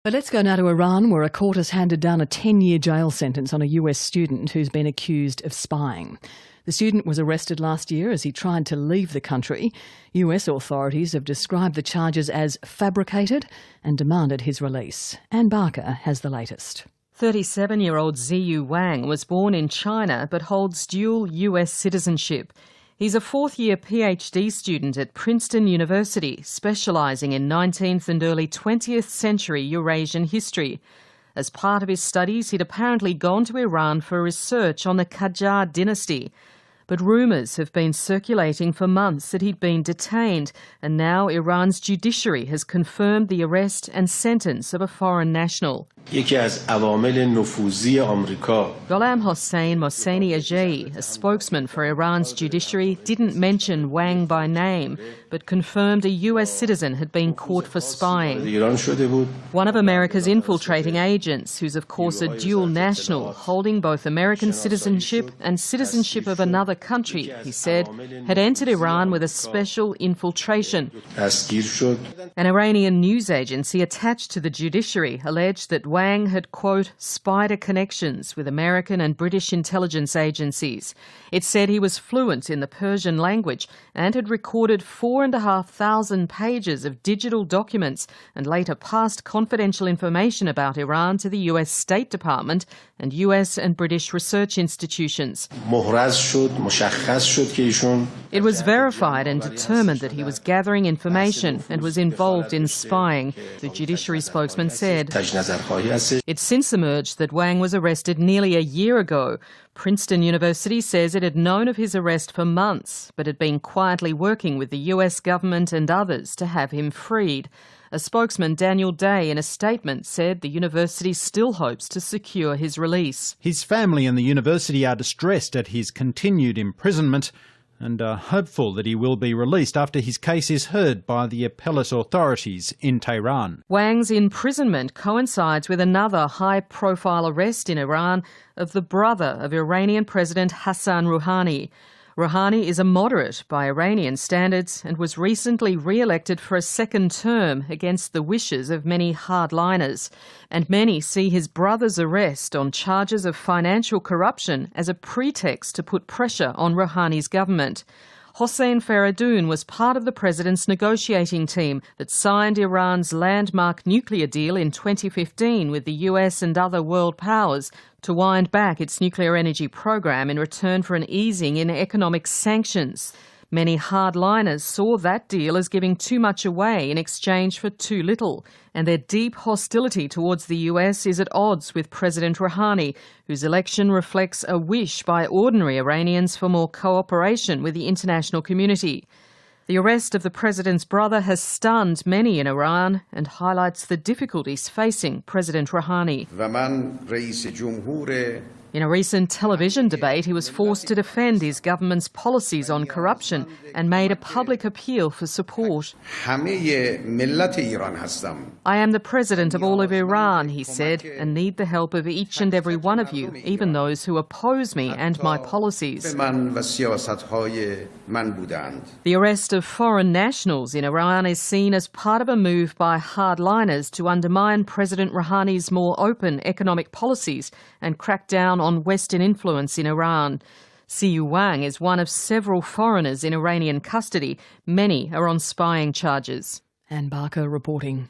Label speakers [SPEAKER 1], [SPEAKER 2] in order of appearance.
[SPEAKER 1] But let's go now to Iran, where a court has handed down a 10-year jail sentence on a US student who's been accused of spying. The student was arrested last year as he tried to leave the country. US authorities have described the charges as fabricated and demanded his release. Anne Barker has the latest.
[SPEAKER 2] 37-year-old Ziyu Wang was born in China but holds dual US citizenship. He's a fourth-year PhD student at Princeton University, specialising in 19th and early 20th century Eurasian history. As part of his studies, he'd apparently gone to Iran for research on the Qajar dynasty. But rumours have been circulating for months that he'd been detained, and now Iran's judiciary has confirmed the arrest and sentence of a foreign national. Gholam Hossein Mohseni Ajei, a spokesman for Iran's judiciary, didn't mention Wang by name, but confirmed a US citizen had been caught for spying. One of America's infiltrating agents, who's of course a dual national, holding both American citizenship and citizenship of another country, he said, had entered Iran with a special infiltration. An Iranian news agency attached to the judiciary alleged that Wang had, quote, spider connections with American and British intelligence agencies. It said he was fluent in the Persian language and had recorded 4,500 pages of digital documents and later passed confidential information about Iran to the US State Department and US and British research institutions. It was verified and determined that he was gathering information and was involved in spying, the judiciary spokesman said. It's since emerged that Wang was arrested nearly a year ago. Princeton University says it had known of his arrest for months, but had been quietly working with the US government and others to have him freed. A spokesman, Daniel Day, in a statement said the university still hopes to secure his release.
[SPEAKER 3] His family and the university are distressed at his continued imprisonment and are hopeful that he will be released after his case is heard by the appellate authorities in Tehran.
[SPEAKER 2] Wang's imprisonment coincides with another high-profile arrest in Iran of the brother of Iranian President Hassan Rouhani. Rouhani is a moderate by Iranian standards and was recently re-elected for a second term against the wishes of many hardliners. And many see his brother's arrest on charges of financial corruption as a pretext to put pressure on Rouhani's government. Hossein Faradoon was part of the president's negotiating team that signed Iran's landmark nuclear deal in 2015 with the US and other world powers to wind back its nuclear energy program in return for an easing in economic sanctions. Many hardliners saw that deal as giving too much away in exchange for too little, and their deep hostility towards the US is at odds with President Rouhani, whose election reflects a wish by ordinary Iranians for more cooperation with the international community. The arrest of the president's brother has stunned many in Iran and highlights the difficulties facing President Rouhani. In a recent television debate, he was forced to defend his government's policies on corruption and made a public appeal for support. I am the president of all of Iran, he said, and need the help of each and every one of you, even those who oppose me and my policies. The arrest of foreign nationals in Iran is seen as part of a move by hardliners to undermine President Rouhani's more open economic policies and crack down on Western influence in Iran. Ziyu Wang is one of several foreigners in Iranian custody. Many are on spying charges.
[SPEAKER 1] Anne Barker reporting.